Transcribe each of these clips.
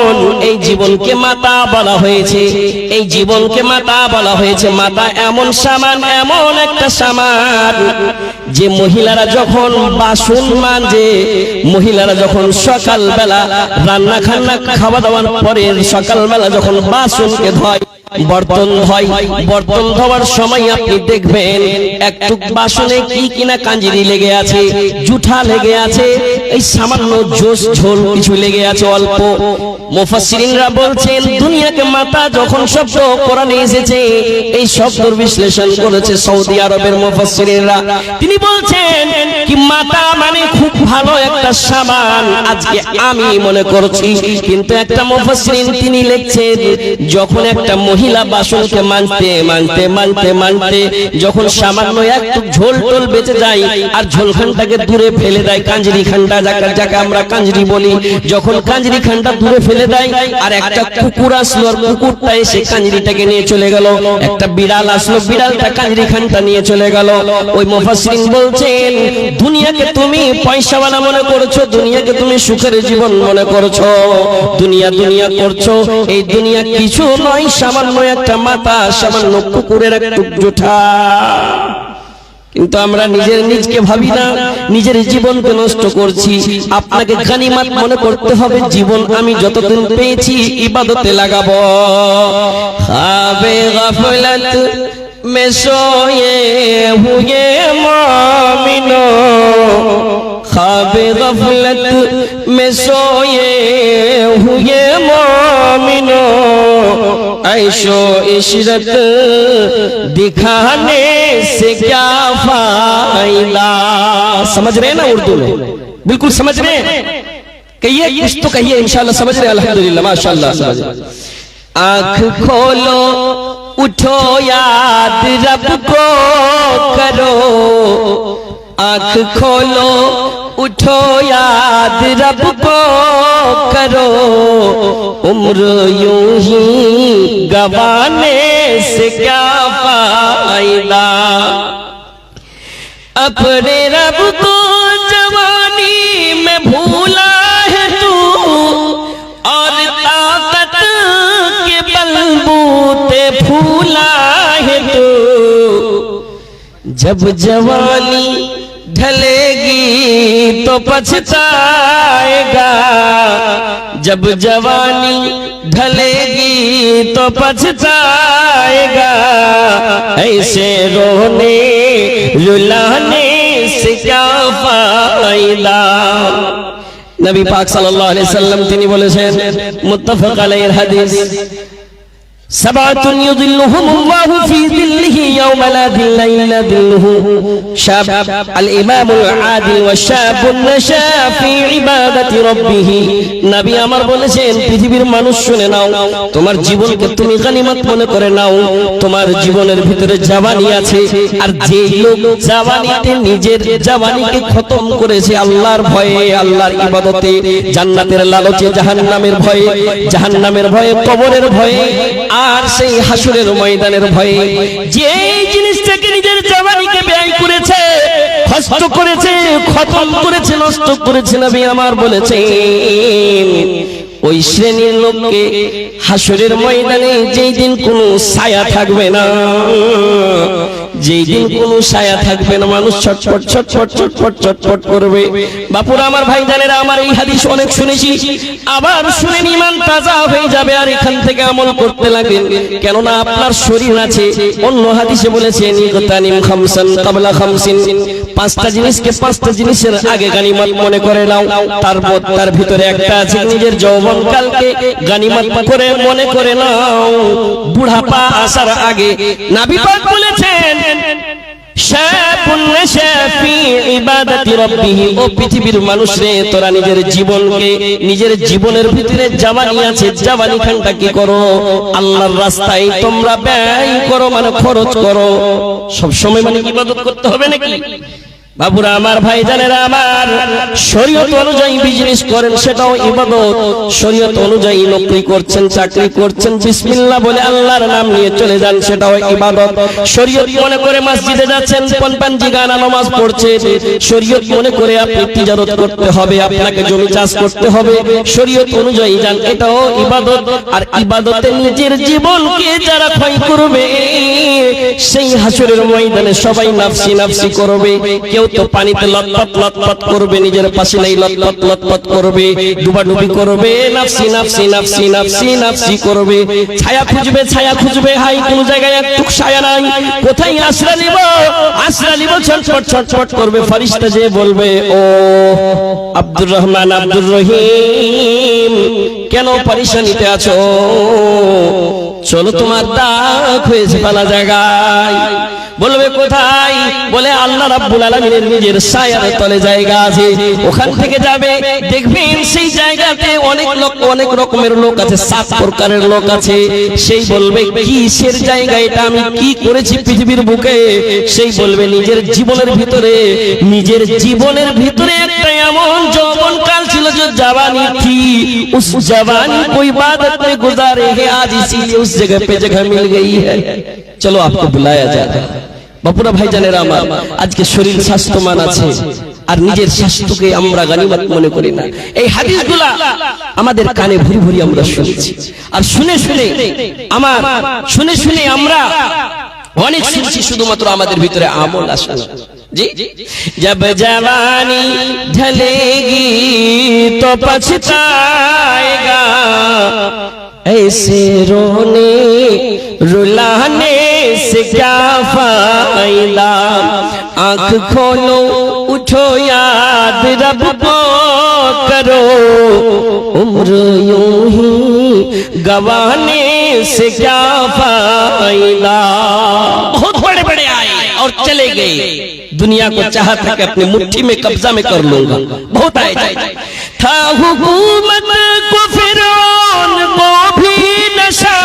জীবন, এই জীবনকে মাতা বলা হয়েছে। এই জীবনকে মাতা বলা হয়েছে। মাতা এমন সামান, এমন একটা সামান যে মহিলারা যখন বাসন মাজে, মহিলারা যখন সকালবেলা রান্না খান্না খাওয়া দাওয়ার পরে সকালবেলা যখন বাসনকে ধয়, বর্তন ধয়, বর্তন ধোয়ার সময় আপনি দেখবেন একটু বাসনে কি কিনা কাঞ্জিরি লেগে আছে, জুঠা লেগে আছে, এই সামান্য জোশ ঝোল কিছু লেগে আছে অল্প। মুফাসসিরিনরা বলছেন দুনিয়াকে মাতা যখন শব্দ কোরআনে এসেছে, এই শব্দের বিশ্লেষণ করেছে সৌদি আরবের মুফাসসিরিনরা। তিনি বলছেন কি মাতা মানে খুব ভালো একটা সামান আজকে আমি মনে করছি, কিন্তু একটা মুফাসসিরিন তিনি লিখছেন যখন একটা মহিলা বাসনকে মানতে মানতে মানতে মানতে যখন সামান্য একটু ঝোল টোল বেঁচে যায় আর ঝোলখানটাকে দূরে ফেলে দেয়, কাঞ্জিরি খানটা যাকে আমরা কাঞ্জিরি বলি, যখন কাঞ্জিরি খানটা দূরে ফেলে দেয় আর একটা কুকুর আসলো আর কুকুরটা এসে কাঞ্জিরিটাকে নিয়ে চলে গেল, একটা বিড়াল আসলো, বিড়ালটা কাঞ্জিরি খানটা নিয়ে চলে গেল। ওই মুফাসসিরিন বলছেন দুনিয়াকে তুমি পয়সাওয়ালা মনে করছো, দুনিয়াকে তুমি সুখের জীবন মনে করছো, দুনিয়া দুনিয়া করছো, এই দুনিয়া কিছু নয়, সামান্য একটা মাতা, সামান্য কুকুরের একটু জুঠা। কিন্তু আমরা নিজকে ভাবি না, নিজের জীবনকে নষ্ট করছি। আপনাকে গানিমাত মনে করতে হবে, জীবন আমি যতদিন পেয়েছি ইবাদতে লাগাবো। খাবে গাফলাত মে সোয়ে হুয়ে মুমিনো, খাবে গাফলাত মে সোয়ে হুয়ে মুমিনো, ऐशो इशरत दिखाने से क्या फायदा। समझ रहे हैं ना उर्दू में? बिल्कुल समझ रहे हैं? कहिए कुछ तो कहिए, इंशाल्लाह समझ रहे हैं, अल्हम्दुलिल्लाह माशाल्लाह समझ। आँख खोलो उठो याद रब को करो, आँख खोलो उठो याद रब को करो, उम्र यूं ही गवाने से क्या फायदा। अपने रब को जवानी में भूला है तू, और ताकत के बलबूते फूला है तू। जब जवानी ढलेगी तो पछताएगा, जब जवानी ढलेगी तो पछताएगा, ऐसे रोने रुलाने से क्या फायदा। नबी पाक सल्लल्लाहु अलैहि वसल्लम তিনি বলেছেন, মুত্তাফাক আলাইহিল হাদিস, সাবাতুন ইউযিল্লুহুমুল্লাহু ফি যিল্লিহি ইয়াওমা লা যিল্লা ইল্লা যিল্লুহু, শাব আল ইমামুল আদিল ওয়া শাবুন নাশা ফি ইবাদাতি রাব্বিহি। নবী আমার বলেছেন পৃথিবীর মানুষ শুনে নাও, তোমার জীবনকে তুমি গনিমত মনে করে নাও। তোমার জীবনের ভিতরে জওয়ানি আছে, আর যে লোক জওয়ানিতে নিজের জওয়ানিকে খতম করেছে আল্লাহর ভয়ে, আল্লাহর ইবাদতে, জান্নাতের লালচে, জাহান্নামের ভয়ে, জাহান্নামের ভয়ে, কবরের ভয়ে, আর সেই হাসরের ময়দানের ভয়ে, যে জিনিসটাকে নিজের জওয়ানিকে ব্যয় করেছে, কষ্ট করেছে, খতম করেছে, নষ্ট করেছে, নবী আমার বলেছেন ওই শ্রেণীর লোককে হাসরের ময়দানে যেই দিন কোনো ছায়া থাকবে না, যেই দিন কোনো ছায়া থাকবে না, মানুষ ছটফট ছটফট ছটফট ছটফট করবে। বাপুরা আমার ভাইজানেরা, আমার এই হাদিস অনেক শুনেছি, আবার শুনে ঈমান তাজা হয়ে যাবে আর এখান থেকে আমল করতে লাগবেন, কেননা আপনার শরীর আছে। অন্য হাদিসে বলেছেন ইগতানিম খামসান ক্বাবলা খামসিন, পাঁচটা জিনিসকে পাঁচটা জিনিসের আগে গানিমত মনে করে নাও। তার ভিতরে একটা আছে নিজের যৌবনকালকে গানিমত করে মনে করে নাও, বুড়াপা আসার আগে। নবী পাক বলেছেন শাবুন নাশা ফি ইবাদাতি রাব্বিহি, ও পৃথিবীর মানুষ রে, তোরা নিজের জীবনকে, নিজের জীবনের ভিতরে জওয়ানি আছে, জওয়ানি খানটা কি করো, আল্লাহর রাস্তায় তোমরা ব্যয় করো, মানে খরচ করো। সব সময় মানে ইবাদত করতে হবে নাকি? বাবুরা আমার, ভাইজানেরা আমার, শরীয়ত অনুযায়ী বিজনেস করেন সেটাও ইবাদত। শরীয়ত অনুযায়ী নকরি করছেন, চাকরি করছেন, বিসমিল্লাহ বলে আল্লাহর নাম নিয়ে চলে যান, সেটাও ইবাদত। শরীয়ত মনে করে মসজিদে যাচ্ছেন, পাঞ্জি গানা নামাজ পড়ছেন, শরীয়ত মনে করে আপনি তিজারত করতে হবে, আপনাকে জমি চাষ করতে হবে, শরীয়ত অনুযায়ী যান, এটাও ইবাদত। আর ইবাদতে নিজের জীবনকে যারা ক্ষয় করবে, সেই হাসরের ময়দানে সবাই নাফসি নাফসি করবে। কেউ তো পানিতে লটপট লটপট করবে, নিজের পাশে লটপট লটপট করবে, ডুবাডুবি করবে, নাফসি নাফসি নাফসি নাফসি নাফসি করবে। ছায়া খুঁজবে, ছায়া খুঁজবে, হাই কোন জায়গায় একটু ছায়া নাই, কোথায় আশ্রয় নিব, আশ্রয় নিব, ছটফট ছটফট করবে। ফেরেশতা যে বলবে, ও আব্দুর রহমান, আব্দুর রহিম, কেন পরেশানিতে আছো? চলো তোমার দাগ হয়েছে পালা জায়গায়। বলবে কোথায়? বলে আল্লাহ রাব্বুল আলামিনের নিজের ছায়ার তলে জায়গা আছে, ওখান থেকে যাবে, দেখবেন সেই জায়গাতে অনেক লোক, অনেক রকমের লোক আছে, 7 প্রকারের লোক আছে। সেই বলবে, কিসের জায়গা এটা, আমি কি করেছি পৃথিবীর বুকে? সেই বলবে, নিজের জীবনের ভিতরে, নিজের জীবনের ভিতরে একটা এমন যৌবন কাল ছিল যে जवानी थी, उस जवानी को इबादत में गुजारे हैं, आज इसीलिए उस जगह पे जगह मिल गई है, चलो आपको बुलाया जाता है। বাপুরা ভাইজানেরা আমার, আজকে শরীর স্বাস্থ্যমান আছে আর নিজের স্বাস্থ্যকে আমরা গনিমত মনে করি না। এই হাদিসগুলা আমাদের কানে ভুরি ভুরি আমরা শুনেছি, আর শুনে শুনে আমরা অনেক শুনছি, শুধুমাত্র আমাদের ভিতরে আমল আসে না। जी जब जवानी ढलेगी तो पछताएगा, ऐसे रोने रुलाने से क्या फायदा, आंख खोलो उठो याद रब को करो, उम्र यूं ही गवाने से क्या फायदा। बहुत बड़े बड़े आए और चले गए, दुनिया को चाहा था कि अपनी मुट्ठी में कब्जा में कर लूंगा, बहुत आए जाए। था हुकूमत को फिरौन को भी नशा,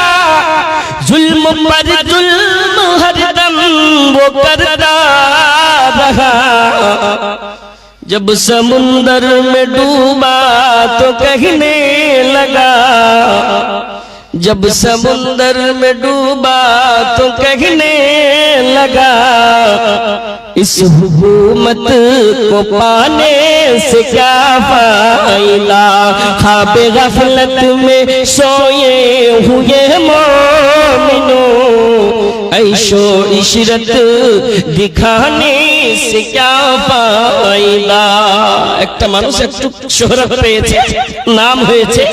जुल्म पर जुल्म हरदम वो करता रहा, जब समुंदर में डूबा तो कहने लगा, जब समुंदर में डूबा तो कहने लगा, इस हुकूमत को पाने से क्या फायदा, ख्वाब गफलत में सोए हुए मोमिनो, ऐशो इशरत दिखाने से क्या फायदा। একটা মানুষ একটু শোহরত পেয়েছে, নাম হয়েছে,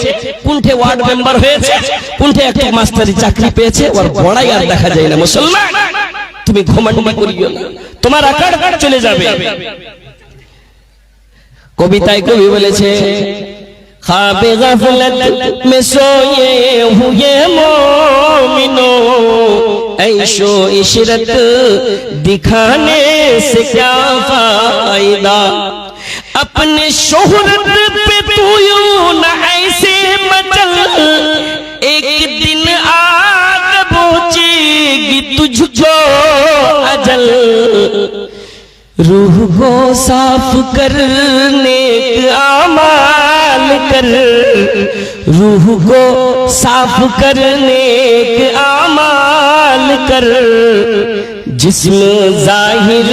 কোনঠে ওয়ার্ড মেম্বার হয়েছে, কোনঠে একটু মাস্টারি চাকরি পেয়েছে, ওর বড়াই আর দেখা যায় না। মুসলমান, তুমি ঘুমান্ডি করিও না, তোমার আকার চলে যাবে। কবিতায় কবি বলেছে, ख्वाब गफलत में सोए हुए मोमिनो, ऐशो इशरत दिखाने से क्या फायदा, अपने शोहरत पे तू यूं न ऐसे मचल, एक दिन आग पहुंचेगी तुझको अजल, रूह को साफ करने का आमाल कर, रूह को साफ करने का आमाल कर, जिस्म जाहिर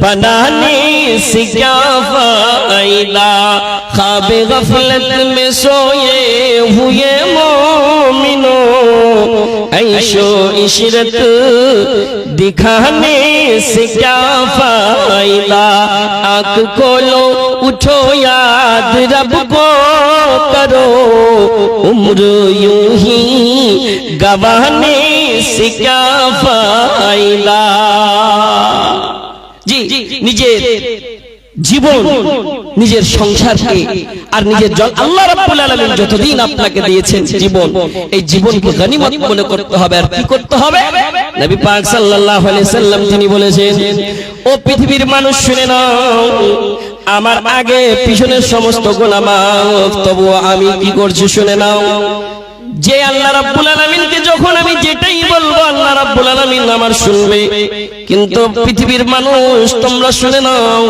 बनाने से क्या फायदा, ख्वाब गफलत में सोए हुए मोमिनो, ऐशो इशरत दिखाने से क्या फायदा, आँख खोलो उठो याद रब को करो, उम्र यूं ही गवाने से क्या फायदा। जी নিজের জীবন, নিজের সংসারকে আর নিজের আল্লাহ রাব্বুল আলামিন যতদিন আপনাকে দিয়েছেন জীবন, এই জীবনকে গনিমত মনে করতে হবে। আর কি করতে হবে? নবী পাক সাল্লাল্লাহু আলাইহি সাল্লাম তিনি বলেছেন, ও পৃথিবীর মানুষ শুনে নাও, আমার আগে পিছনের সমস্ত গুনাহ মাফ, তবুও আমি কি করছি শুনে নাও, যে আল্লাহ রাব্বুল আলামিনকে যখন আমি যেটাই বলবো আল্লাহ রাব্বুল আলামিন আমার শুনবে। কিন্তু পৃথিবীর মানুষ তোমরা শুনে নাও,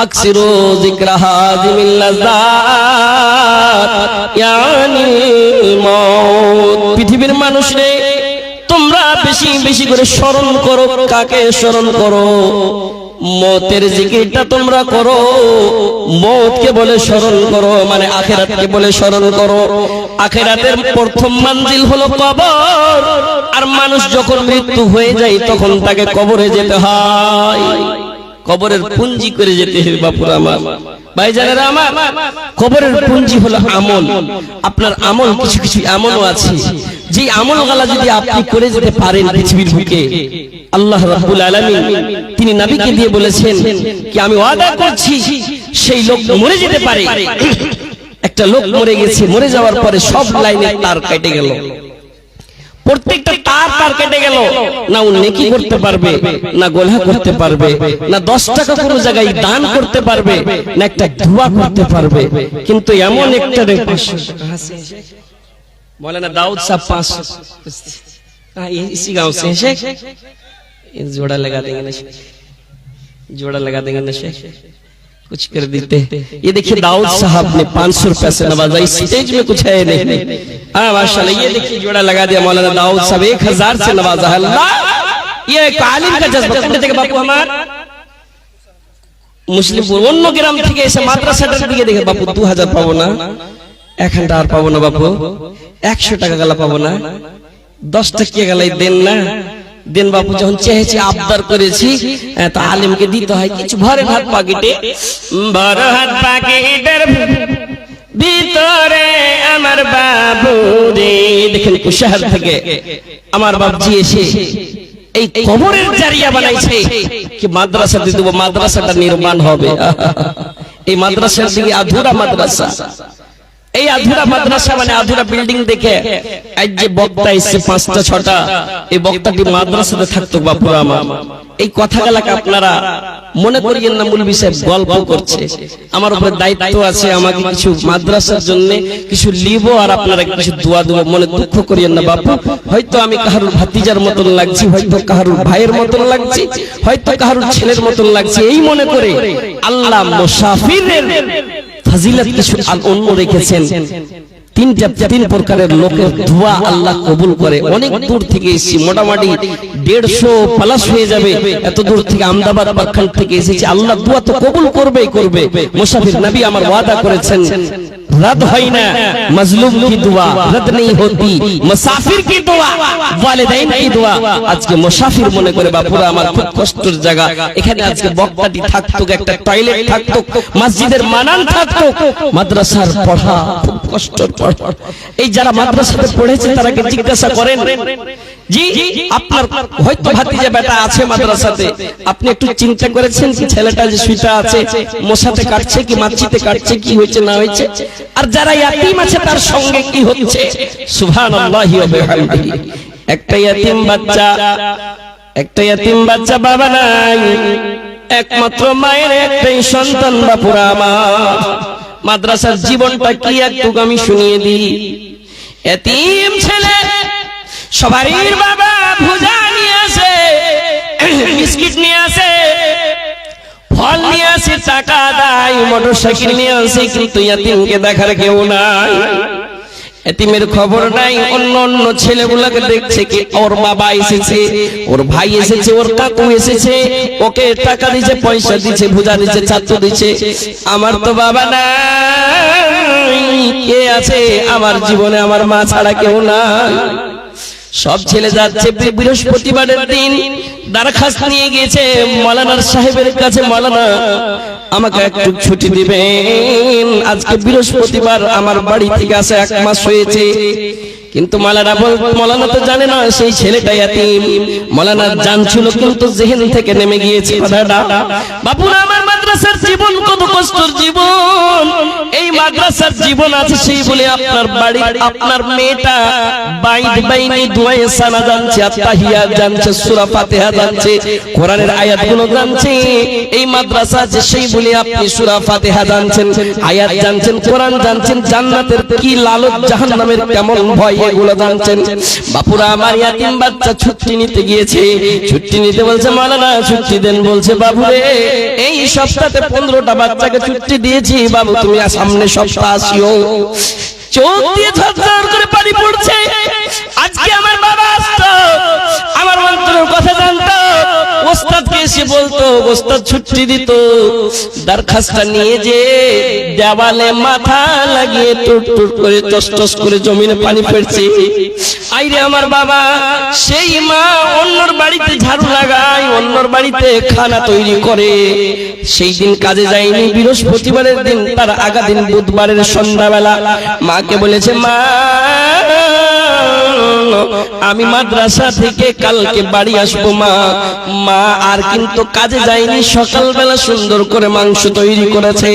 আকসিরু যিকরা হাদিমিল লাযাত ইয়ানিল মাউত। পৃথিবীর মানুষ রে তোমরা বেশি বেশি করে স্মরণ করো। কাকে স্মরণ করো? মৌতের জিকিরটা তোমরা করো। মৌতকে বলে স্মরণ করো, মানে আখিরাতকে বলে স্মরণ করো। আখিরাতের প্রথম মঞ্জিল হলো কবর। আর মানুষ যখন মৃত্যু হয়ে যায় তখন তাকে কবরে যেতে হয়। কবরের পুঞ্জি করে যেতে হবে বাপুরা আমার, ভাইজানেরা আমার। কবরের পুঞ্জি হলো আমল। আপনার আমল কিছু কিছু এমনও আছে যে আমল গালা যদি আপনি করে যেতে পারেন পৃথিবীর বুকে, আল্লাহ রাব্বুল আলামিন তিনি নবীকে দিয়ে বলেছেন কি আমি ওয়াদা করছি সেই লোক মরে যেতে পারে। একটা লোক মরে গেছে, মরে যাওয়ার পরে সব লাইনে তার কেটে গেল, প্রত্যেকটা তার কেটে গেল। না ও নেকি করতে পারবে, না গোলহা করতে পারবে, না 10 টাকা কোনো জায়গায় দান করতে পারবে, না একটা দোয়া করতে পারবে। কিন্তু এমন একটা मौलाना दाऊद साहब 500 इसी गांव से हैं शेख, जोड़ा लगा देंगे ना, जोड़ा लगा देंगे ना शेख, कुछ कर देते। ये देखिए दाऊद साहब ने 500 रुपए से नवाजा, इस स्टेज में कुछ है नहीं। हाँ माशाल्लाह, ये देखिए जोड़ा लगा दिया मौलाना दाऊद साहब, 1000 से नवाजा है। अल्लाह, ये एक आलिम का जज्बा। देखिए बापू हमार মুসলিমপুর অন্য গ্রাম থেকে এসে মাদ্রাসাটার দিকে দেখে বাপু 2000 পাবো না, 1 ঘন্টা আর পাবো না বাপু, 100 টাকা গালা পাবো না, 10 টাকা গালাই দেন না, দেন বাপু। যখন চেয়েছি আবদার করেছি তো আলিমকে দিতে হয় কিছু। ভরে হাত পাকেটে, ভরে হাত পাকেটের ভিতরে আমার বাবু রে। দেখেন কুশাহার থেকে আমার বাবজি এসে এই কবরের জারিয়া বানাইছে কি মাদ্রাসাতে দেব, মাদ্রাসাটা নির্মাণ হবে। এই মাদ্রাসার দিকে আধুরা মাদ্রাসা, এই আধুরা মাদ্রাসা মানে আধুরা বিল্ডিং দেখে আজ যে বক্তা এসে 5টা 6টা, এই বক্তাটি মাদ্রাসাতে থাকতো বাপুরা আমার। এই কথাগুলোকে আপনারা মনে করিয়েন না মৌলভী সাহেব গল্প করছে। আমার উপরে দায়িত্ব আছে, আমাকে কিছু মাদ্রাসার জন্য কিছু লিব আর আপনারা কিছু দোয়া দেব। মনে দুঃখ করিয়েন না বাপু। হয়তো আমি কাহারুর ভাতিজার মতন লাগছি, হয়তো কাহারুর ভাইয়ের মতন লাগছি, হয়তো কাহারুর ছেলের মতন লাগছে। এই মনে করে আল্লাহ মুসাফিরের ফজিলত কিছু অন্য রেখেছেন। 3 প্রকারের লোকের দোয়া আল্লাহ কবুল করে। অনেক দূর থেকে এসেছি, মোটামুটি 150 প্লাস হয়ে যাবে, এত দূর থেকে আহমেদাবাদ বারখান থেকে এসেছি। আল্লাহ দোয়া তো কবুল করবেই করবে। মুসাফির নবী আমার ওয়াদা করেছেন रद হয় না, মজলুম কি দোয়া রদ नहीं होती, মুসাফির কি দোয়া, ওয়ালিদাইন কি দোয়া। আজকে মুসাফির মনে করে বাপুরা আমার খুব কষ্টের জায়গা। এখানে আজকে বক্তাটি থাকতো, একটা টয়লেট থাকতো, মসজিদের মানান থাকতো, মাদ্রাসার পড়া খুব কষ্টের পড়া। এই যারা মাদ্রাসাতে পড়েছে তারাকে জিজ্ঞাসা করেন, জি আপনার হয়তো ভাতিজা বেটা আছে মাদ্রাসাতে, আপনি একটু চিন্তা করেছেন কি ছেলেটা যে শুইটা আছে মশাতে কাটছে কি মাছিতে কাটছে, কি হয়েছে না হয়েছে? আর যারা ইয়াতিম আছে তার সঙ্গে কি হচ্ছে? সুবহানাল্লাহি ওয়া বিহামদিহি। একটা ইয়াতিম বাচ্চা বাবা নাই, একমাত্র মায়ের একটাই সন্তান বাপুরা আমার। মাদ্রাসার জীবনটা কি একটু আমি শুনিয়ে দিই। ইয়াতিম ছেলে সবারই বাবা ভুজা নিয়ে আসে, বিস্কিট নিয়ে আসে, ফল নিয়ে আসে, টাকা দেয়, মোটরসাইকেল নিয়ে আসে, কিন্তু ইয়াতিমকে দেখার কেউ নাই। এতিমের খবর নাই। অন্য অন্য ছেলেগুলোকে দেখছে কি ওর বাবা এসেছে, ওর ভাই এসেছে, ওর কাকু এসেছে, ওকে টাকা দিচ্ছে, পয়সা দিচ্ছে, ভুজা দিচ্ছে, ছাত্র দিচ্ছে। আমার তো বাবা নাই, কে আছে আমার জীবনে? আমার মা ছাড়া কেউ নাই। সব ছেলে যাচ্ছে বৃহস্পতিবারের দিন দরখাস্ত নিয়ে গিয়েছে মৌলানার সাহেবের কাছে, মৌলানা আমাকে একটু ছুটি দিবেন, আজকে বৃহস্পতিবার, আমার বাড়ি থেকে আসে 1 মাস হয়েছে। কিন্তু মৌলানা তো জানে না সেই ছেলেটা ইয়াতিম। মৌলানা জানছিল কিন্তু জেহেন থেকে নেমে গিয়েছে কথাটা। বাপুরা আমার মাত্র মাদ্রাসার জীবন কত কষ্টের জীবন, এই মাদ্রাসার জীবন আছে সেই বলে আপনার বাড়ি আপনার মেয়েটা বাইদ বাইনি দুয়ায়ে সানা জানছে, আত্তাহিয়াত জানছে, সূরা ফাতিহা জানছে, কোরআনের আয়াতগুলো জানছে। এই মাদ্রাসা আছে সেই বলে আপনি সূরা ফাতিহা জানছেন, আয়াত জানছেন, কোরআন জানছেন, জান্নাতের কি লালত জাহান্নামের কেমন ভয় এগুলো জানছেন। বাপুরা আমার ইয়াতিম বাচ্চা ছুটি নিতে গিয়েছে, ছুটি নিতে বলছে মাওলানা ছুটি দেন, বলছে বাবুরে এই সপ্তাহে 15টা বাচ্চাকে ছুটি দিয়েছি, বাবু তুমি সামনে সপ্তাহ আসিও। চোখ দিয়ে ঝরঝর করে পানি পড়ছে। আজকে আমার বাবা আসতো, আমার অন্তরের কথা জানতো, ওস্তাদকে এসে বলতো, ওস্তাদ ছুটি দিত, দরখাস্তটা নিয়ে যে দেওয়ালে মাথা লাগিয়ে টুট টুট করে টস টস করে জমিনে পানি পড়ছে। আইরে আমার বাবা, সেই মা অন্যর বাড়িতে ঝাড়ু লাগায়, অন্যর বাড়িতে খানা তৈরি করে। সেই দিন কাজে যায়নি, বৃহস্পতিবারের দিন, তার আগা দিন বুধবারের সন্ধ্যাবেলা মাকে বলেছে মা আমি মাদ্রাসা থেকে কালকে বাড়ি আসবো মা। মা আর কিন্তু কাজে যায়নি, সকালবেলা সুন্দর করে মাংস তৈরি করেছে,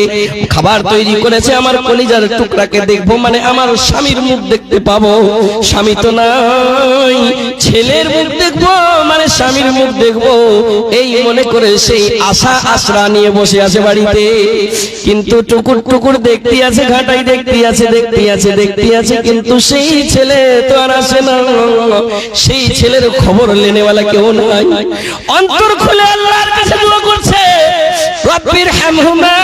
খাবার তৈরি করেছে। আমার কলিজার টুকরাকে দেখবো মানে আমার স্বামীর মুখ দেখতে পাবো, স্বামী তো নাই, ছেলের মুখ দেখবো মানে স্বামীর মুখ দেখবো, এই মনে করে সেই আশা আশরা নিয়ে বসে আছে বাড়িতে। কিন্তু টুকুর টুকুর দেখতে আছে, ঘাটাই দেখতে আছে, দেখতে আছে, দেখতে আছে, কিন্তু সেই ছেলে তো আর আসে না, সেই ছেলের খবর লেনেওয়ালা কেউ নাই। অন্তর খুলে আল্লাহর কাছে দোয়া করছে, রব্বির হামহুমা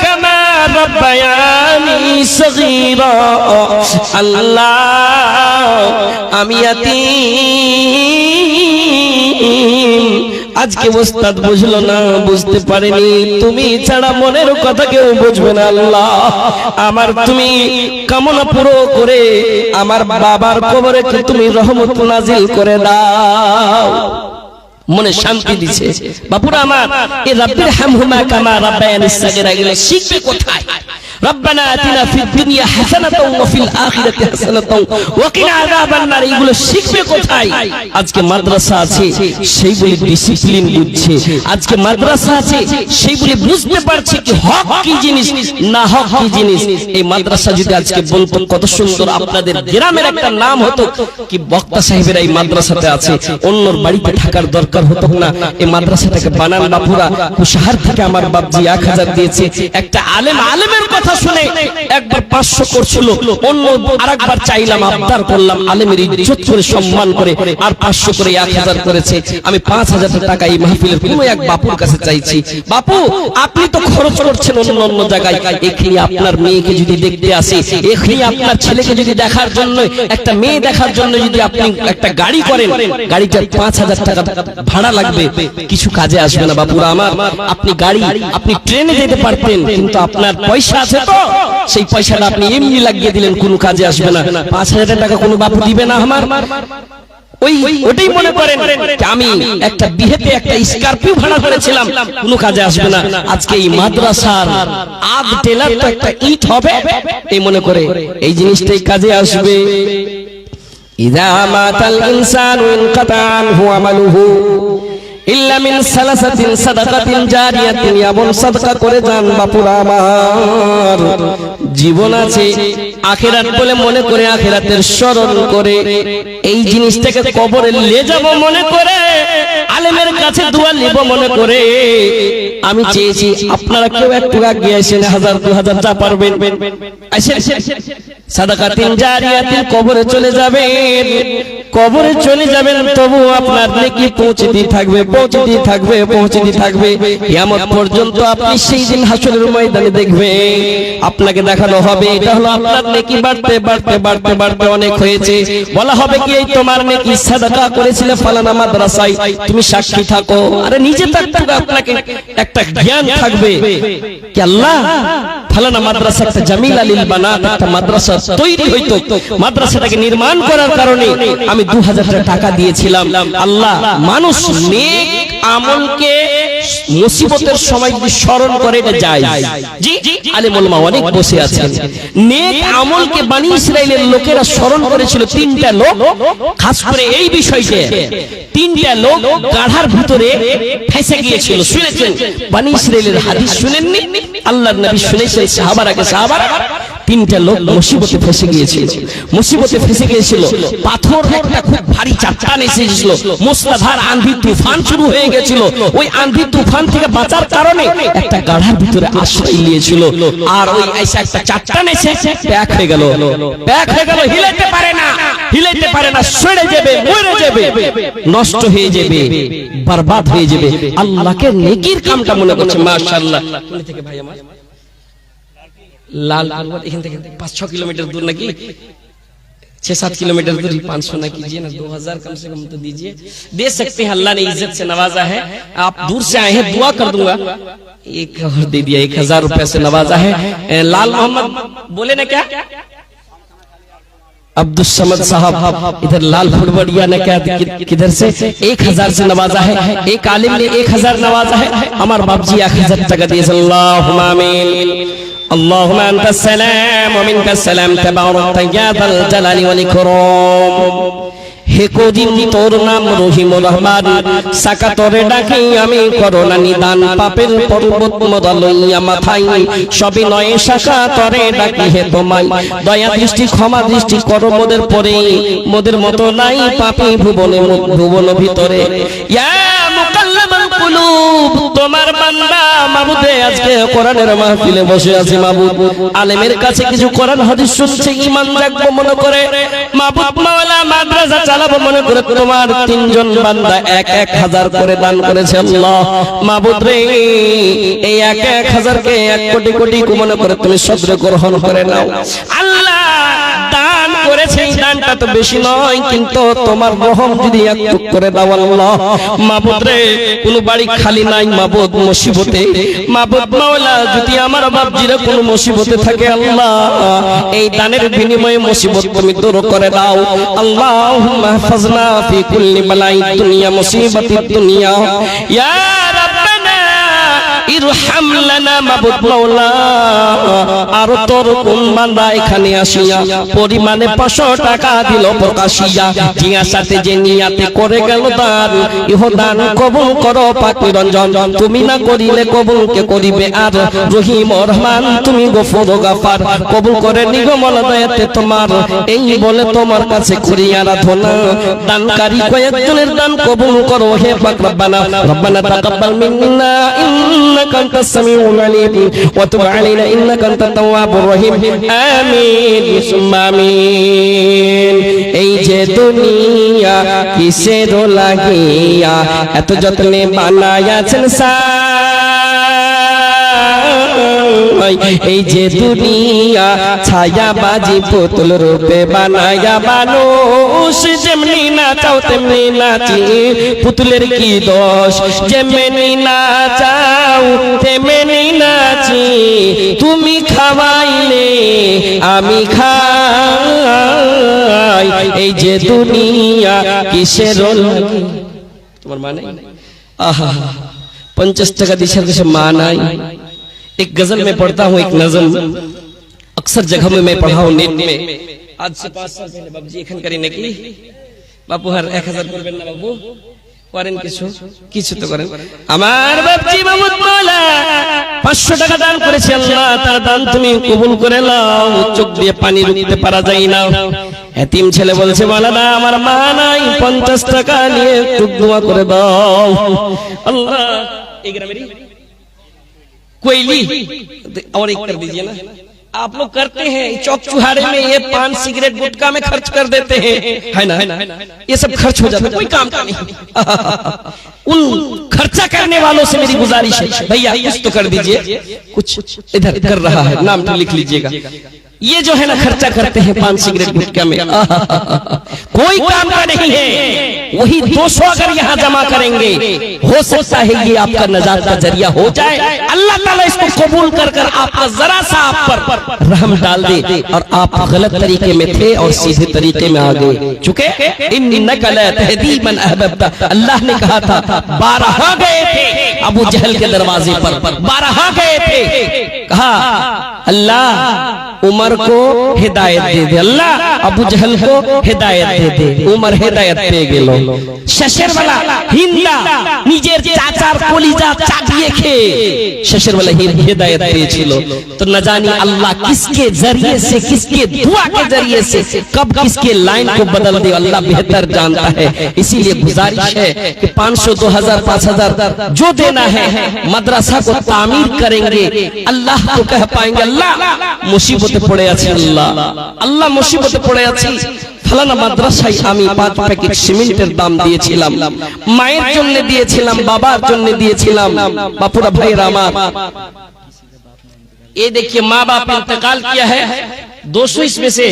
কামা রব্বায়ানি সগীরা। আল্লাহ আমি ইয়াতীম, আজকে ওস্তাদ বুঝলো না, বুঝতে পারেনি, তুমি ছাড়া মনের কথা কেউ বুঝবে না। আল্লাহ আমার তুমি কামনা পুরো করে আমার বাবার কবরে তুমি রহমত নাজিল করে দাও। মনে শান্তি দিছে বাপুরা আমার। এই রব্বির হামহুমা কামা রাব্বায়ানি সগীরা এগুলো শিখবে কোথায়? রব্বানা আতিনা ফিদ দুনিয়া হাসানাতাও ওয়া ফিল আখিরাতি হাসানাতাও ওয়া কিনা আযাবান নার, এগুলো শিখবে কোথায়? আজকে মাদ্রাসা আছে সেই বলে ডিসিপ্লিন বুঝছে, আজকে মাদ্রাসা আছে সেই বলে বুঝতে পারছে কি হক কি জিনিস, না হক কি জিনিস। এই মাদ্রাসা যদি আজকে বলতো কত সুন্দর, আপনাদের গ্রামের একটা নাম হতো কি বক্তা সাহেবের এই মাদ্রাসাতে আছে, অন্যর বাড়িতে থাকার দরকার হতো না। এই মাদ্রাসাটাকে বানান বাপুরা, কুশাহার থেকে আমার বাপজি 1000 দিয়েছে। একটা আলেমের কথা শুনে একবার 500 করছিল, অন্য আরেকবার চাইলাম, আবদার করলাম, আলেমের ইজ্জত করে সম্মান করে আর 500 করে 1000 করেছে। আমি 5000 টাকা এই মাহফিলের কোনো এক বাপুর কাছে চাইছি, বাপু আপনি তো খরচ করছেন অন্য জায়গায়, এখানে আপনার মেয়েকে যদি দেখতে আসে, এখানে আপনার ছেলেকে যদি দেখার জন্য, একটা মেয়ে দেখার জন্য যদি আপনি একটা গাড়ি করেন, গাড়িটা 5000 টাকা ভাড়া লাগবে, কিছু কাজে আসবে না বাপুরা আমার। আপনি গাড়ি, আপনি ট্রেনে যেতে পারতেন, কিন্তু আপনার পয়সা আছে তো, সেই পয়সাটা আপনি এমনি লাগিয়ে দিলেন, কোনো কাজে আসবে না। 5000 টাকা কোনো বাপু দিবে না আমার। ওটাই মনে করেন আমি একটা বিহেতে একটা স্করপিও ভাড়া করেছিলাম, কোনো কাজে আসবে না। আজকে এই মাদ্রাসার আদ টেলার তো একটা ইট হবে, এই মনে করে এই জিনিসটাই কাজে আসবে। ইযা মাতাল ইনসানু ইনকাতা আনহু আমালুহু ইল্লা মিন সালাসাতিন সাদাকাতিন জারিয়াতিন, এমন সাদকা করে যান বাপুরা আমার। জীবন আছে আখিরাত বলে মনে করে, আখিরাতের স্মরণ করে এই জিনিসটাকে কবরে নিয়ে যাব মনে করে, আলেমের কাছে দোয়া নিব মনে করে। আমি চেয়েছি আপনারা কেউ একটু এগিয়ে আসেন, 1000 2000 যা পারবেন আসেন, সাদাকাতিন জারিয়াতিন, কবরে চলে যাবেন, কবরে চলে যাবেন, তবু আপনার নেকি পৌঁছতে থাকবে, পৌঁছতে থাকবে, পৌঁছতে থাকবে কিয়ামত পর্যন্ত। আপনি সেই দিন হাসরের ময়দানে দেখবেন, আপনাকে দেখানো হবে এটা হলো আপনার নেকি বাড়তে বাড়তে বাড়তে বাড়তে অনেক হয়েছে। বলা হবে কি এই তোমার নেকি সাদাকা করেছিলে ফালানা মাদ্রাসায়, তুমি সাক্ষী থাকো। আরে নিজে থাকতে আপনাকে একটা জ্ঞান থাকবে কি আল্লাহ ফালানা মাদ্রাসা একটা জামিল আলিল বানাত একটা মাদ্রাসা তৈরি হইতো, মাদ্রাসাটাকে নির্মাণ করার কারণে আমি 2000 টাকা দিয়েছিলাম। আল্লাহ মানুষ নেক আমলকে মুসিবতের সময় যদি স্মরণ করে এটা যায়। জি আলেম ওলামা অনেক বসে আছেন, নেক আমলকে বনি ইসরাইলের লোকেরা স্মরণ করেছিল। 3টা লোক, খাস করে এই বিষয়তে 3টা লোক গাধার ভিতরে ফেঁসে গিয়েছিল। শুনেছেন বনি ইসরাইলের হাদিস শুনেননি? আল্লাহর নবী শুনেছেন, সাহাবারাকে সাহাবারা 3টা লোক মুসিবতে ফেঁসে গিয়েছিল। মুসিবতে ফেঁসে গিয়েছিল, পাথর একটা খুব ভারী চাট্টান এসেছিল, মুসলাধার আঁধি তুফান শুরু হয়ে গেছিল। ওই আঁধি তুফান থেকে বাঁচার কারণে একটা গাধার ভিতরে আশ্রয় নিয়েছিল। আর ওই এসে একটা চাট্টান এসে প্যাক হয়ে গেল, হিলাইতে পারে না, সরে যাবে, মরে যাবে, নষ্ট হয়ে যাবে, বরবাদ হয়ে যাবে। আল্লাহকে নেকির কামটা মনে করছে। মাশাআল্লাহ। কোন থেকে ভাই আমার लाल एखान 5-6 किलोमीटर दूर ना कि 6-7 किलोमीटर दूर 500 ना कीजिए ना, 2000 कम से कम तो दीजिए। दे सकते हैं, अल्लाह ने इज्जत से नवाजा है। आप दूर से आए हैं, दुआ कर दूंगा। 1 और दे दिया, 1000 रुपए से नवाजा है। लाल मोहम्मद बोले ना क्या, अब्दुल समद साहब इधर लाल फुलवड़िया ने क्या किधर से 1000 से नवाजा है। एक आलिम ने 1000 नवाजा है। हमारे बाप जी 1000 टका दिए। अल्लाहुम्मा आमीन। اللهم أنت السلام ومنك السلام تبارك يا ذا الجلال والإكرام। হে কোদিন তোর নাম রহিম রহমান, সাকা তোরে ডাকি আমি করোনা নিদান, পাপের পর্বত মোদা লইয়া মাথায়, সবই নয় শাখা তোরে ডাকি হে তোমায়, দয়া দৃষ্টি ক্ষমা দৃষ্টি করো মোদের পরে, মোদের মতো নাই পাপী ভুবন ভিতরে। ইয়া মুকাল্লাবাল কুলুব, তোমার বান্দা মাবুদে আজকে কোরআনের মাহফিলে বসে আছি মাবুদ, আলেমের কাছে কিছু কোরআন হাদিস শুনছে, ঈমান রাখবো মনে করে, মাবুদ মাওলা মাদ্রাসা চালাবো মনে করে তোমার 3 জন বান্দা 1-1000 করে দান করেছে। আল্লাহ মাবুদ রে, এই 1-1000 কে 1 কোটি কোটি মনে করে তুমি সদরে গ্রহণ করে নাও। আল্লাহ দান করেছে, এই দানটা তো বেশি নয়, কিন্তু তোমার রহম যদি একটু করে দাও আল্লাহ। মাবুদ রে, কোন বাড়ি খালি নাই মাবুদ মুসিবতে, মাবুদ মাওলা যদি আমার বাপজিরা কোন মুসিবতে থাকে আল্লাহ, এই দানের বিনিময়ে মুসিবত তুমি দূর করে দাও। আল্লাহুম্মা হাফাজনা ফি কুল্লি বালাই দুনিয়া মুসিবাতিদ দুনিয়া, ইয়া রাব্বানা ইরহাম লানা মাবুদ মাওলা। আর তোর কোন বান্দা এখানে আসিয়া পরিমাণে 500 টাকা দিল প্রকাশিয়া, জিয়া সাথে যে নিয়াতে করে গেল দান, ইহ দান কবুল করো পাক নিরঞ্জন, তুমি না করিলে কবুল কে করিবে আর, রহিম রহমান তুমি গফুর গাফার, কবুল করে নিগমল দয়াতে তোমার, এই বলে তোমার কাছে করি আরাধনা। দানকারী কয়েকজনের দান কবুল করো হে পাক রব্বানা। রব্বানা তাকাব্বাল মিন্না ইন্নাকা আনতাস সামিউল আলিম ওয়া তুব আলাইনা ইন্নাকা আনতাত তাওয়াবুর রহিম। আমিন সুম্মা আমিন। এই যে দুনিয়া কিসের লাগিয়া এত যত্নে বানায়াছেন সা, এই যে দুনিয়া ছায়া বাজি পুতুল রূপে বানায়া মানুষ, যেমনি নাচাও তেমনি নাচি, পুতুলের কি দোষ, যেমনি নাচাও তেমনি নাচি, তুমি খাওয়াইলে আমি খাই, এই যে দুনিয়া কিসের তোমার মানে। आहा 50 টাকা दिशा के मान आई। एक गजल में पढ़ता हूँ, एक नज़म अक्सर जगह में मैं पढ़ा हूँ नेट में। आज से 5 साल पहले बाबूजी एखन करी नाकि बापू हर 1000 करबेन ना बाबू, করেন কিছু তো করেন। আমার বাপজি মাহমুদ মাওলা 500 টাকা দান করেছে, আল্লাহ তার দান তুমি কবুল করে নাও। চোখ দিয়ে পানি রুখতে পারা যায় না। এতিম ছেলে বলছে মাওলানা আমার মা নাই, 50 টাকা নিয়ে একটু দোয়া করে দাও। আল্লাহ এই গ্রামেরই कोयली और एक कर दीजिए ना। आप लोग करते हैं चौक चुहारे में ये पान सिगरेट गुटखा में खर्च कर देते हैं, है ना? ये सब खर्च हो जाता है, कोई काम का नहीं। उन खर्चा करने वालों से मेरी गुजारिश है, भैया कुछ तो कर दीजिए। कुछ इधर कर रहा है, नाम तो लिख लीजिएगा। ये जो है ना खर्चा करते हैं पान सिगरेट गुटखा में, कोई काम का नहीं है। वही 200 अगर यहाँ जमा करेंगे, हो सकता है ये आपका नजात का जरिया हो जाए। अल्लाह ताला इसको कबूल कर कर आपका जरा सा आप पर रहम डाल दे और आप गलत तरीके में थे और सीधे तरीके में आ गए। चुके इन्नका ला तहदी मन अहबब्ता, अल्लाह ने कहा था 12 गए थे अबू जहल के दरवाजे पर, 12 गए थे। कहा अल्लाह उमर को हिदायत दे दे, अल्लाह अबू जहल को हिदायत दे दे। उमर हिदायत पे गेलो, শেষেরবেলা হিন্দা নিজের চাচার কলিজা চাটিয়ে খেয়ে শেষেরবেলা হিদায়ত পেয়েছিল। तो न जानी अल्लाह किसके जरिए से, किसके दुआ के जरिए से कब किसके लाइन को बदल दे, अल्लाह बेहतर जानता है। इसीलिए गुजारिश है कि 500, 2000, 5000 जो देना है मदरसा को तामीर करेंगे। अल्लाह को कह पाएंगे अल्लाह मुसीबत पड़े आছি, আল্লাহ মুসিবতে পড়ে আছি, ফালানা মাদ্রাসায় আমি 5 প্যাকেট সিমেন্টের দাম দিয়েছিলাম, মায়ের জন্য দিয়েছিলাম, বাবার জন্য দিয়েছিলাম। বাপুরা ভাইরা আমার, ये देखिए माँ बाप इंतकाल किया है, 200 इसमें से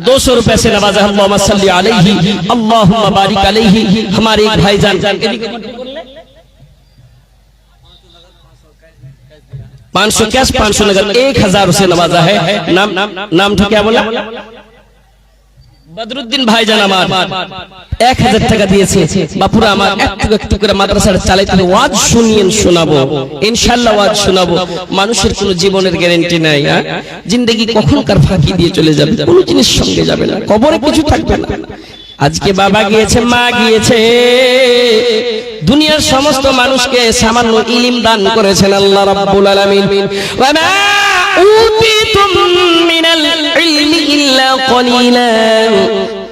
200 रुपए से नवाजा। अल्लाहुम्मा सल्ली अलैहि अल्लाहुम्मा बारिक अलैहि। हमारे एक भाईजान 500 कैश 500 नगर 1000 से नवाजा है। नाम तो क्या बोला? बदरुद्दीन भाईजान আমার 1000 টাকা দিয়েছে। বাপুরা আমার একটু একটু করে মাদ্রাসার চালাইতে ওয়াজ শুনিয়েন, শোনাবো ইনশাআল্লাহ, ওয়াজ শোনাবো। মানুষের কোনো জীবনের গ্যারান্টি নাই, জিন্দেগি কখনকার ফাঁকি দিয়ে চলে যাবে, কোনো জিনিস সঙ্গে যাবে না, কবরে কিছু থাকবে না। আজকে বাবা গিয়েছে, মা গিয়েছে, দুনিয়ার সমস্ত মানুষকে সামান্য ইলম দান করেছেন আল্লাহ রাব্বুল আলামিন। ওয়া মা উতিতুম মিনাল ইলমি ইল্লা কলিলা।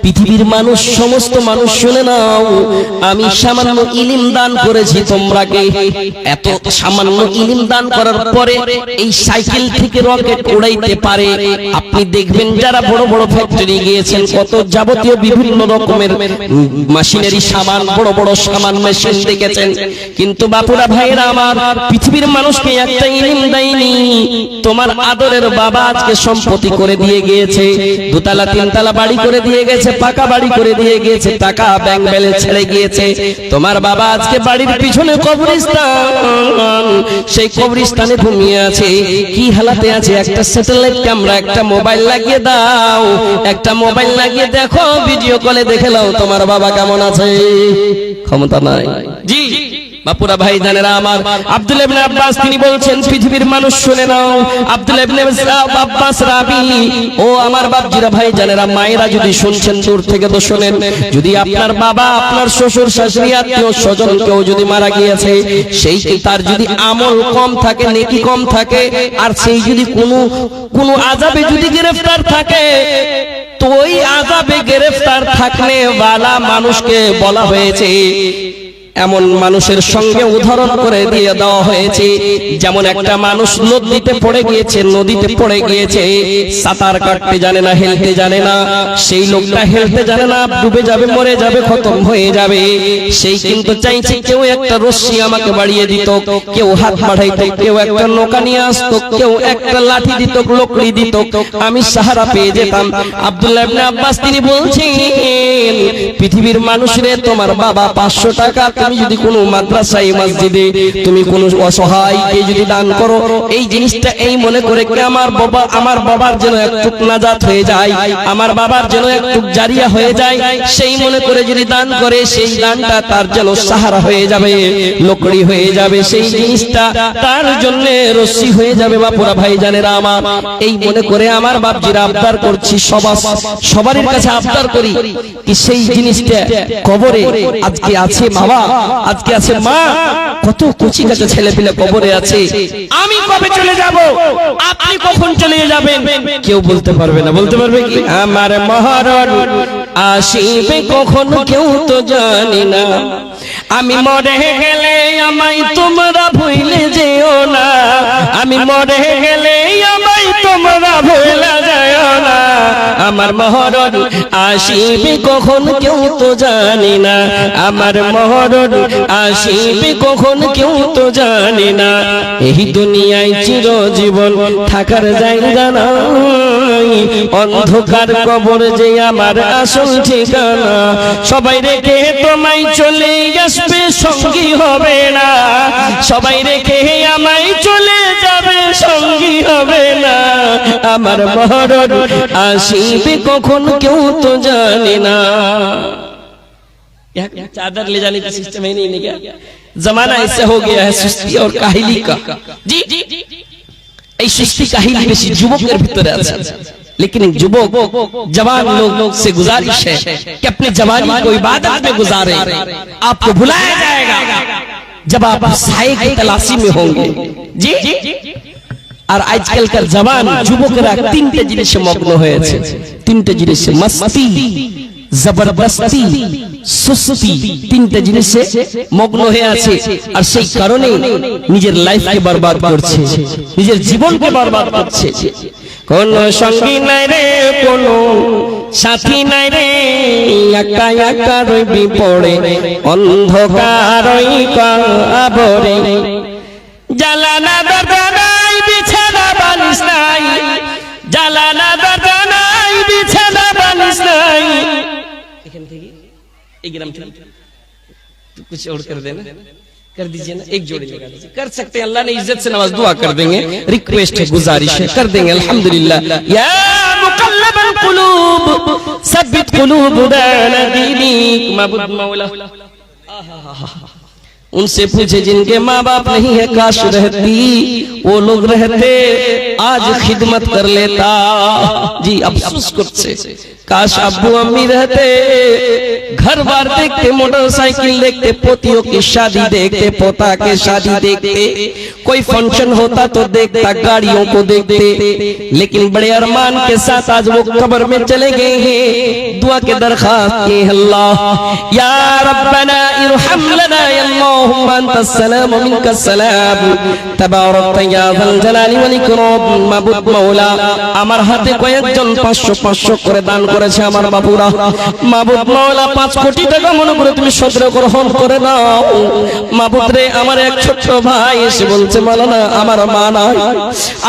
পৃথিবীর মানুষ, সমস্ত মানুষ শুনে নাও, আমি সামান্য ইলম দান করেছি তোমরাকে। এত সামান্য ইলম দান করার পরে এই সাইকেল থেকে রকেট উড়াইতে পারে। আপনি দেখবেন যারা বড় বড় ফ্যাক্টরি গিয়েছেন, কত যাবতীয় বিভিন্ন রকমের মেশিনারি সামান, বড় বড় সামান মেশিন দেখেছেন। কিন্তু বাপুরা ভাইরা আমার, পৃথিবীর মানুষকে একটা ইলম দেয়নি। তোমার আদরের বাবা আজকে সম্পত্তি করে দিয়ে গিয়েছে, 2 তলা 3 তলা বাড়ি করে দিয়ে গেছে, পাকা বাড়ি করে দিয়ে গিয়েছে, টাকা ব্যাংক ব্যালেন্স ছেড়ে গিয়েছে। তোমার বাবা আজকে বাড়ির পিছনে কবরস্থান, সেই কবরস্থানে ঘুমিয়ে আছে। কি হালাতে আছে? একটা স্যাটেলাইট ক্যামেরা, একটা মোবাইল লাগিয়ে দাও, একটা মোবাইল লাগিয়ে দেখো, ভিডিও কলে দেখে নাও তোমার বাবা কেমন আছে। ক্ষমতা নাই জি বাপুরা ভাই জানেরা আমার। আব্দুল্লাহ ইবনে আব্বাস তিনি বলছেন, পৃথিবীর মানুষ শুনে নাও, আব্দুল্লাহ ইবনে আব্বাস রাবি, ও আমার বাপজিরা ভাই জানেরা, মায়েরা যদি শুনছেন দূর থেকে তো শুনেন। যদি আপনার বাবা, আপনার শ্বশুর শাশুড়ি, আত্মীয় স্বজন কেউ যদি মারা গিয়েছে, সেই তার যদি আমল কম থাকে, নেকি কম থাকে, আর সেই যদি কোনো আযাবে যদি গ্রেফতার থাকে, তো ওই আযাবে গ্রেফতার থাকলে ওয়ালা মানুষকে বলা হয়েছে, এমন মানুষের সঙ্গে উদাহরণ করে দিয়ে দেওয়া হয়েছে যেমন একটা মানুষ নদীতে পড়ে গিয়েছে, নদীতে পড়ে গিয়েছে, সাঁতার কাটতে জানে না, হেলতে জানে না। সেই লোকটা হেলতে জানে না, ডুবে যাবে, মরে যাবে, খতম হয়ে যাবে। সেই কিন্তু চাইছে কেউ একটা রশ্মি আমাকে বাড়িয়ে দিত, কেউ হাত বাড়াইতো, কেউ একটা নৌকা নিয়ে আসতো, কেউ একটা লাঠি দিত, লকড়ি দিত, আমি সাহারা পেয়ে যেতাম। আব্দুল্লাহ ইবনে আব্বাস তিনি বলছেন, পৃথিবীর মানুষরে, তোমার বাবা 500 টাকা তুমি যদি কোনো মাদ্রাসায়, মসজিদে তুমি কোনো অসহায়কে যদি দান করো, এই জিনিসটা এই মনে করে কি আমার বাবার যেন একটু নাজাত হয়ে যায়, আমার বাবার যেন একটু জারিয়া হয়ে যায়, সেই মনে করে যদি দান করে, সেই দানটা তার যেন সাহারা হয়ে যাবে, লকড়ি হয়ে যাবে, সেই জিনিসটা তার জন্য রশ্মি হয়ে যাবে। বাপুরা ভাই জানেরা আমার, এই মনে করে আমার বাপজিরা আবদার করছি, সবারই কাছে আবদার করি কি সেই জিনিসটা কবরে আজকে আছে বাবা, আজকে আছে মা, কত কচি কাঁচা ছেলে পিলে কবরে আছে। আমি কবে চলে যাব, আপনি কখন চলে যাবেন, কেউ বলতে পারবে না। বলতে পারবে কি? আমার মহরণ আসিবে কখন কেউ তো জানি না, আমি মরে গেলে আমায় তোমরা ভুলে যেও না, আমি মরে গেলে আমায় সবাই তোমরা ভুলে যায় না, আমার মহরণ আসিবে কখন কেউ তো জানি না, আমার মহরণ আসিবে কখন কেউ তো জানি না, এই দুনিয়ায় চিরজীবন থাকার জায়গা নাই, অন্ধকার কবর যে আমার আসল ঠিকানা, সবাই রেখে তোমায় চলে আসবে সঙ্গী হবে না, সবাই রেখে আমায় চলে যাবে সঙ্গী হবে না, আমার মহরণ আসিবে কখন কেউ তো জানে না। चादर ले जाने का सिस्टम है नहीं क्या? जमाना ऐसा हो गया है सुस्ती और काहिली का। जी এই সুস্তি কাহিনী বেশি যুবকের ভিতরে আছে, लेकिन युवक जवान लोग से गुजारिश है कि अपनी जवानी को इबादत में गुजारें, आपको भुलाया जाएगा जब आप साए की तलाशी में होंगे। जी আর আজকালকার জওয়ান যুবকরা তিনটে জিনিসে মগ্ন হয়েছে, তিনটে জিনিসে মস্তি, জবরদস্তি, সুস্তি, তিনটে জিনিসে মগ্ন হয়ে আছে, আর সেই কারণে নিজের লাইফকে বরবাদ করছে, নিজের জীবনকে বরবাদ করছে। কোন সঙ্গী নাই রে, কোন সাথী নাই রে, একা একা রইবি পড়ে অন্ধকার ওই কবরে, জ্বালানা দরজা নাই, বিছানা বালিশ নাই, জ্বালানা দরজা নাই, বিছানা বালিশ নাই। এখান থেকে এই গ্রাম থেকে कुछ और कर देना, कर दीजिए ना, एक जोड़ी लगा दीजिए, कर सकते हैं, अल्लाह ने इज्जत से नवाज दुआ कर देंगे, रिक्वेस्ट है, गुजारिश है, कर देंगे अल्हम्दुलिल्लाह। या मुकल्लिबल कुलूब सब्बित कुलूबना अला दीनिक, माबूद मौला उनसे पूछे जिनके माँ बाप नहीं है, काश रहती वो लोग रहते, आज खिदमत कर लेता। जी अफसोस करते, काश अब्बू अम्मी रहते, घर बार देखते, मोटरसाइकिल देखते, पोतियों की शादी देखते, पोता के शादी देखते, कोई फंक्शन होता तो देखता, गाड़ियों को देखते, लेकिन बड़े अरमान के साथ आज वो कब्र में चले गए हैं। दुआ के दरखास्त की अल्लाह या रब्बना इरहम लना या अल्लाहुम्मा अंतस सलाम व मिनकस सलाम तबारकता या যাল জালালি ওয়াল ইকরাম। মাবুদ মাওলা আমার হাতে কয়েকজন 500 করে দান করেছে আমার বাবুরা, মাবুদ মাওলা 5 কোটি টাকা মনে করে তুমি সদর গ্রহণ করে নাও। মাবুদ রে আমার এক ছোট ভাই এসে বলছে মাওলানা আমার মা নাই,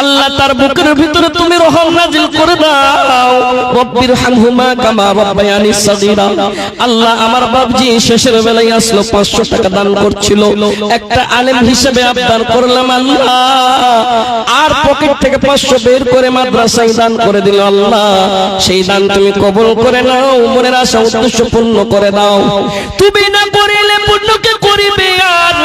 আল্লাহ তার বুকের ভিতরে তুমি রহম নাজিল করে দাও, রব্বির হামহুমা কামা রাব্বায়ানি সগীরা। আল্লাহ আমার বাবজি শেষের বেলায় আসলো 500 টাকা দান করছিল, একটা আলেম হিসেবে আবদার করলাম আল্লাহ, আর পকেট থেকে 500 বের করে মাদ্রাসায় দান করে দিল আল্লাহ, সেই দান তুমি কবুল করে নাও, মনের আশা উদ্দেশ্য পূর্ণ করে দাও। তুমি না করিলে পূর্ণকে করিবে আর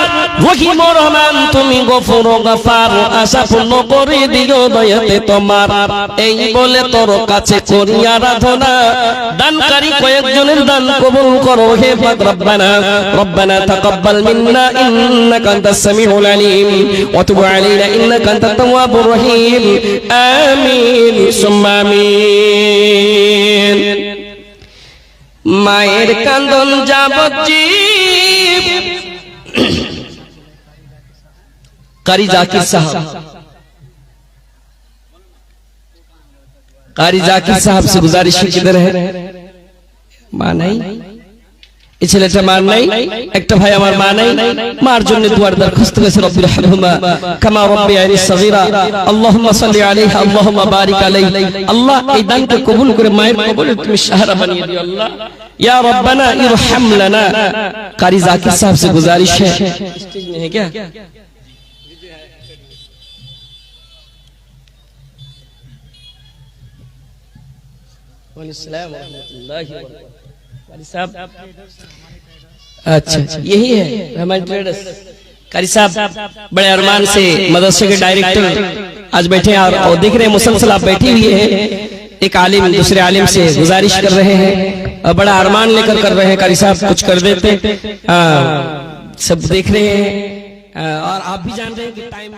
রহিম রহমান, তুমি গফুর গফার, আশা পূর্ণ করে দিও দয়াতে তোমার। এই বলে তোর কাছে করি আরাধনা, দানকারী কয়েকজনের দান কবুল করো হে পাক রব্বানা। রব্বানা তাকাব্বাল মিন্না ইন্নাকা আনতাস সামিউল আলিম ওয়া তুব আলাইনা ইন্নাকা আনতাত তাওয়াবুর রহিম। আমিন সুম্মা আমিন। মায়ের কান্দন যাবজ্জীব কারি জাকির সাহেব, কারি জাকির সাহেব से गुजारिश किधर है? মা নাই, এই ছেলেটা মা নাই, একটা ভাই আমার মা নাই, মার জন্য দুয়ার দরখাস্ত করেছে, রব্বির হামহুমা কামা রাব্বায়ানি সগীরা, আল্লাহুম্মা সাল্লি আলাইহা আল্লাহুম্মা বারিক আলাইহি। আল্লাহ এই দানকে কবুল করে মায়ের কবরে তুমি সাহারা বানিয়ে দিও আল্লাহ। या रब्बना इरहम लना। कारी जाकिर साहब से गुजारिश है, स्टेज में है क्या? अच्छा यही है हमारे ट्रेडर्स। कारी साहब बड़े अरमान से मदरसे के डायरेक्टर आज बैठे हैं और देख रहे हैं मुसलसल आप बैठी हुई है, एक आलिम दूसरे आलिम से गुजारिश कर रहे हैं और बड़ा अरमान लेकर कर रहे हैं, कारी साहब कुछ कर देते, सब देख रहे हैं और आप भी जान रहे हैं कि टाइम